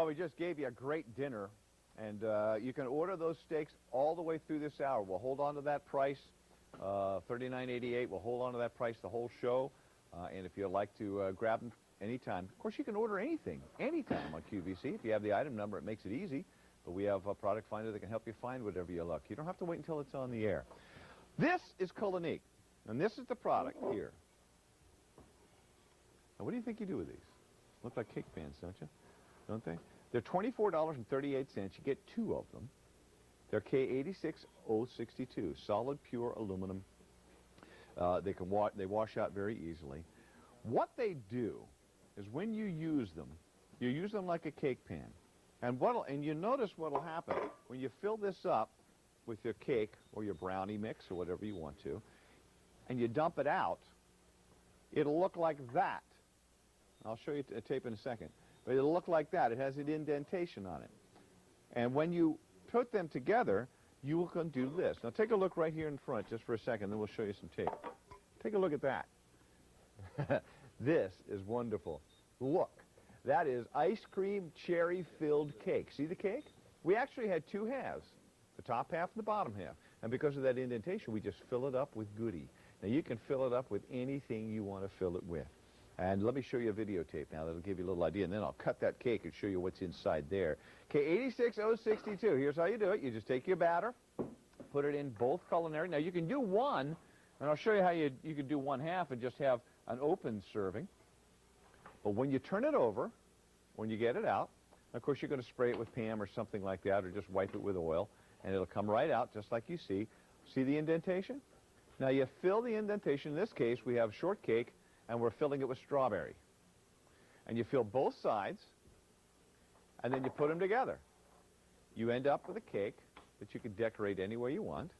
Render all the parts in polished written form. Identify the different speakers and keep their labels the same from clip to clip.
Speaker 1: Well, we just gave you a great dinner, and you can order those steaks all the way through this hour. We'll hold on to that price, $39.88. We'll hold on to that price the whole show, and if you'd like to grab them anytime. Of course, you can order anything, anytime on QVC. If you have the item number, it makes it easy, but we have a product finder that can help you find whatever you look. You don't have to wait until it's on the air. This is Cullinique, and this is the product here. Now, what do you think you do with these? Look like cake pans, don't you? Don't they? They're $24.38. You get 2 of them. They're K86062, solid pure aluminum. They wash out very easily. What they do is when you use them like a cake pan. And you notice what'll happen when you fill this up with your cake or your brownie mix or whatever you want to, and you dump it out, it'll look like that. I'll show you a tape in a second. But it'll look like that. It has an indentation on it. And when you put them together, you can do this. Now take a look right here in front just for a second, then we'll show you some tape. Take a look at that. This is wonderful. Look, that is ice cream cherry-filled cake. See the cake? We actually had 2 halves, the top half and the bottom half. And because of that indentation, we just fill it up with goodie. Now you can fill it up with anything you want to fill it with. And let me show you a videotape now that'll give you a little idea, and then I'll cut that cake and show you what's inside there. K86062, here's how you do it. You just take your batter, put it in both culinary. Now you can do one, and I'll show you how you can do 1/2 and just have an open serving. But when you turn it over, when you get it out, of course you're going to spray it with Pam or something like that, or just wipe it with oil, and it'll come right out just like you see. See the indentation? Now you fill the indentation. In this case, we have shortcake, and we're filling it with strawberry. And you fill both sides, and then you put them together. You end up with a cake that you can decorate any way you want,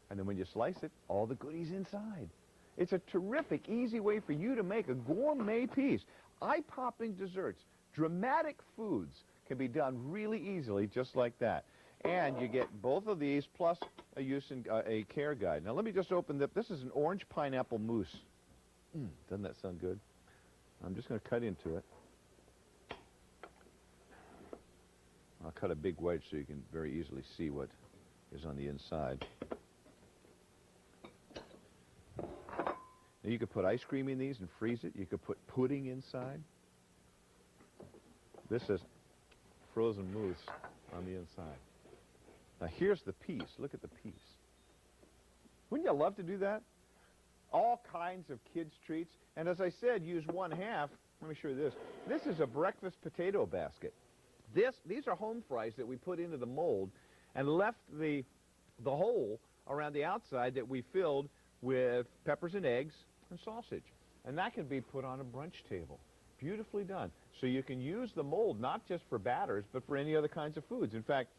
Speaker 1: and then when you slice it, all the goodies inside. It's a terrific, easy way for you to make a gourmet piece. Eye-popping desserts, dramatic foods can be done really easily just like that. And you get both of these plus a use and a care guide. Now let me just open this is an orange pineapple mousse. Doesn't that sound good? I'm just going to cut into it. I'll cut a big wedge so you can very easily see what is on the inside. Now you could put ice cream in these and freeze it. You could put pudding inside. This is frozen mousse on the inside. Now here's the piece. Look at the piece. Wouldn't you love to do that? All kinds of kids' treats. And as I said, use 1/2. Let me show you this. This is a breakfast potato basket. These are home fries that we put into the mold and left the hole around the outside that we filled with peppers and eggs and sausage. And that can be put on a brunch table. Beautifully done. So you can use the mold not just for batters, but for any other kinds of foods. In fact,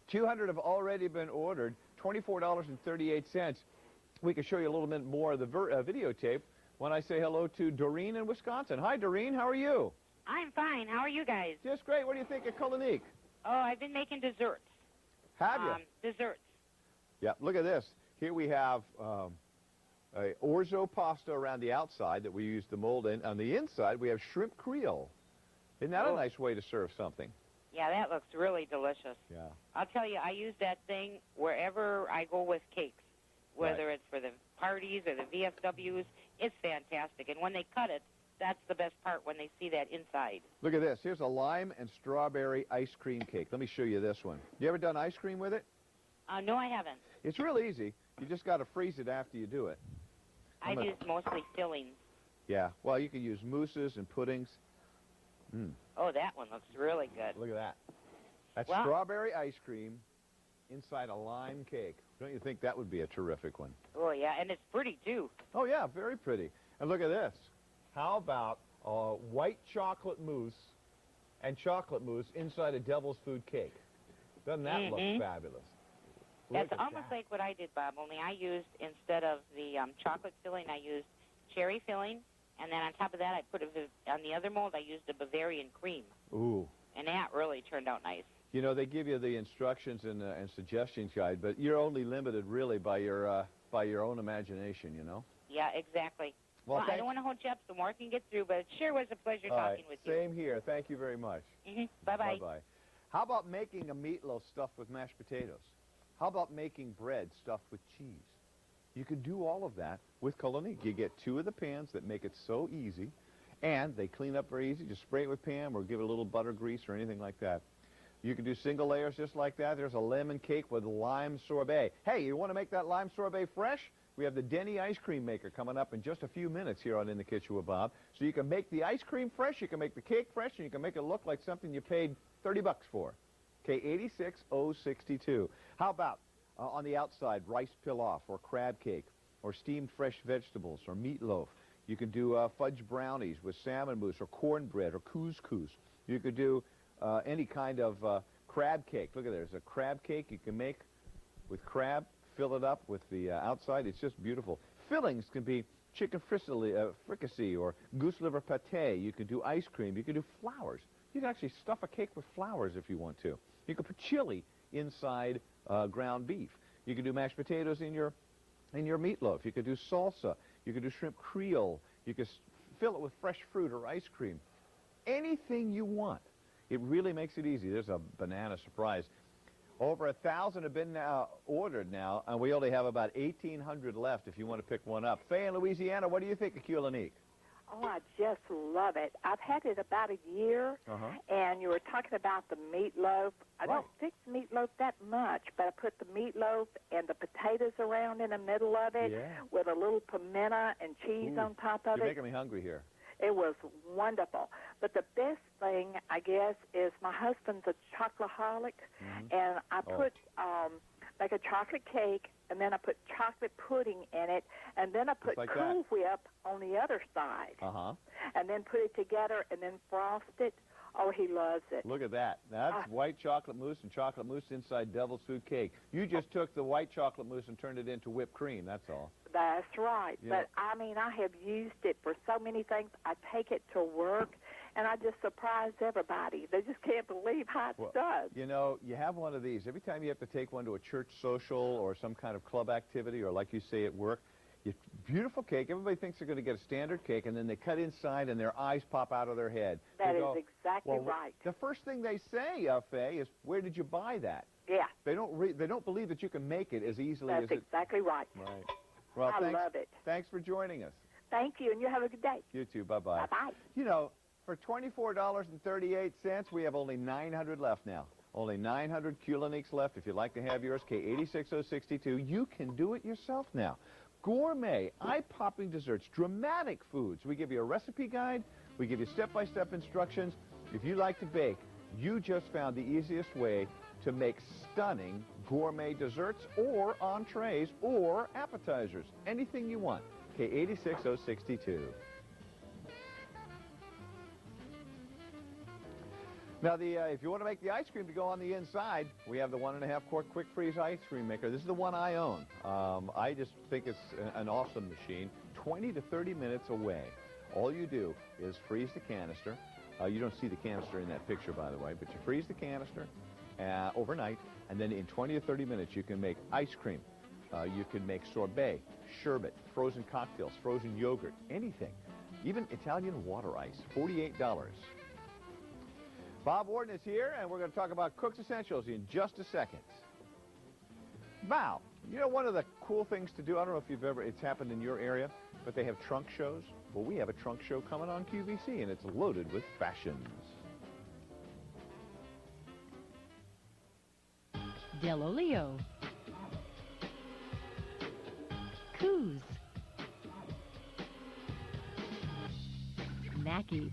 Speaker 1: 200 have already been ordered, $24.38. We can show you a little bit more of the videotape when I say hello to Doreen in Wisconsin. Hi, Doreen. How are you?
Speaker 2: I'm fine. How are you guys?
Speaker 1: Just great. What do you think of Cullinique?
Speaker 2: Oh, I've been making desserts.
Speaker 1: Have you?
Speaker 2: Desserts.
Speaker 1: Yeah, look at this. Here we have a orzo pasta around the outside that we use the mold in. On the inside, we have shrimp creole. Isn't that a nice way to serve something?
Speaker 2: Yeah, that looks really delicious.
Speaker 1: Yeah.
Speaker 2: I'll tell you, I use that thing wherever I go with cakes, whether it's for the parties or the VFWs. It's fantastic. And when they cut it, that's the best part, when they see that inside.
Speaker 1: Look at this. Here's a lime and strawberry ice cream cake. Let me show you this one. You ever done ice cream with it?
Speaker 2: No, I haven't.
Speaker 1: It's real easy. You just got to freeze it after you do it.
Speaker 2: I use mostly fillings.
Speaker 1: Yeah. Well, you can use mousses and puddings.
Speaker 2: Oh, that one looks really good.
Speaker 1: Look at that. That's strawberry ice cream inside a lime cake. Don't you think that would be a terrific one?
Speaker 2: Oh, yeah, and it's pretty, too.
Speaker 1: Oh, yeah, very pretty. And look at this. How about white chocolate mousse and chocolate mousse inside a devil's food cake? Doesn't that look fabulous?
Speaker 2: That's almost like what I did, Bob, only I used, instead of the chocolate filling, I used cherry filling, and then on top of that, I put on the other mold, I used a Bavarian cream.
Speaker 1: Ooh.
Speaker 2: And that really turned out nice.
Speaker 1: You know, they give you the instructions and suggestions guide, but you're only limited, really, by your own imagination, you know?
Speaker 2: Yeah, exactly. Well, I
Speaker 1: thanks.
Speaker 2: don't want to hold you up so more can get through, but it sure was a pleasure
Speaker 1: All
Speaker 2: talking
Speaker 1: right,
Speaker 2: with you.
Speaker 1: same here. Thank you very much.
Speaker 2: Bye-bye.
Speaker 1: Bye-bye. How about making a meatloaf stuffed with mashed potatoes? How about making bread stuffed with cheese? You can do all of that with Colonique. You get 2 of the pans that make it so easy, and they clean up very easy. Just spray it with Pam or give it a little butter grease or anything like that. You can do single layers just like that. There's a lemon cake with lime sorbet. Hey, you want to make that lime sorbet fresh? We have the Denny ice cream maker coming up in just a few minutes here on In the Kitchen with Bob. So you can make the ice cream fresh, you can make the cake fresh, and you can make it look like something you paid 30 bucks for. K86062. How about on the outside, rice pilaf or crab cake or steamed fresh vegetables or meatloaf. You can do fudge brownies with salmon mousse or cornbread or couscous. You could do any kind of crab cake. Look at there. There's a crab cake you can make with crab. Fill it up with the outside. It's just beautiful. Fillings can be chicken fricassee or goose liver pate. You can do ice cream. You can do flowers. You can actually stuff a cake with flowers if you want to. You can put chili inside ground beef. You can do mashed potatoes in your meatloaf. You could do salsa. You could do shrimp creole. You could fill it with fresh fruit or ice cream. Anything you want. It really makes it easy. There's a banana surprise. Over 1,000 have been ordered now, and we only have about 1,800 left if you want to pick one up. Faye in Louisiana, what do you think of Culinique?
Speaker 3: Oh, I just love it. I've had it about a year, and you were talking about the meatloaf. I don't fix meatloaf that much, but I put the meatloaf and the potatoes around in the middle of it with a little pimento and cheese on top of it.
Speaker 1: You're making me hungry here.
Speaker 3: It was wonderful. But the best thing, I guess, is my husband's a chocoholic, and I put like a chocolate cake, and then I put chocolate pudding in it, and then I put
Speaker 1: like
Speaker 3: Cool Whip on the other side, and then put it together and then frost it. Oh, he loves it.
Speaker 1: Look at that. That's white chocolate mousse and chocolate mousse inside devil's food cake. You just took the white chocolate mousse and turned it into whipped cream, that's all.
Speaker 3: That's right.
Speaker 1: Yeah.
Speaker 3: But, I mean, I have used it for so many things. I take it to work, and I just surprise everybody. They just can't believe how it's done.
Speaker 1: You know, you have one of these. Every time you have to take one to a church social or some kind of club activity or, like you say, at work, beautiful cake. Everybody thinks they're going to get a standard cake, and then they cut inside, and their eyes pop out of their head.
Speaker 3: That is exactly right.
Speaker 1: The first thing they say, Faye, is, where did you buy that?
Speaker 3: Yeah.
Speaker 1: They don't believe that you can make it as easily as it...
Speaker 3: That's exactly right.
Speaker 1: Right. Well,
Speaker 3: I love it.
Speaker 1: Thanks for joining us.
Speaker 3: Thank you, and you have a good day.
Speaker 1: You too. Bye-bye.
Speaker 3: Bye-bye.
Speaker 1: You know, for $24.38, we have only 900 left now. Only 900 Culiniques left. If you'd like to have yours, K86062. You can do it yourself now. Gourmet, eye-popping desserts, dramatic foods. We give you a recipe guide. We give you step-by-step instructions. If you like to bake, you just found the easiest way to make stunning gourmet desserts or entrees or appetizers. Anything you want. K86062. Now, if you want to make the ice cream to go on the inside, we have the 1.5 quart quick freeze ice cream maker. This is the one I own. I just think it's an awesome machine. 20 to 30 minutes away. All you do is freeze the canister. You don't see the canister in that picture, by the way, but you freeze the canister overnight, and then in 20 to 30 minutes you can make ice cream. You can make sorbet, sherbet, frozen cocktails, frozen yogurt, anything. Even Italian water ice, $48. Bob Warden is here, and we're going to talk about Cook's Essentials in just a second. Now, you know one of the cool things to do, I don't know if it's happened in your area, but they have trunk shows. Well, we have a trunk show coming on QVC, and it's loaded with fashions.
Speaker 4: Dell'Olio, Coos, Mackie.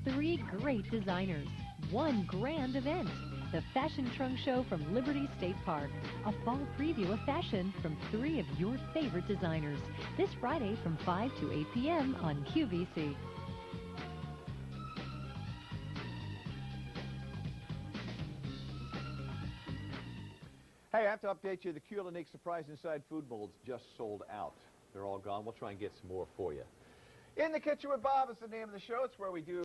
Speaker 4: 3 great designers, 1 grand event. The Fashion Trunk Show from Liberty State Park. A fall preview of fashion from 3 of your favorite designers. This Friday from 5 to 8 p.m. on QVC.
Speaker 1: Hey, I have to update you. The Culinique Surprise Inside food molds just sold out. They're all gone. We'll try and get some more for you. In the Kitchen with Bob is the name of the show. It's where we do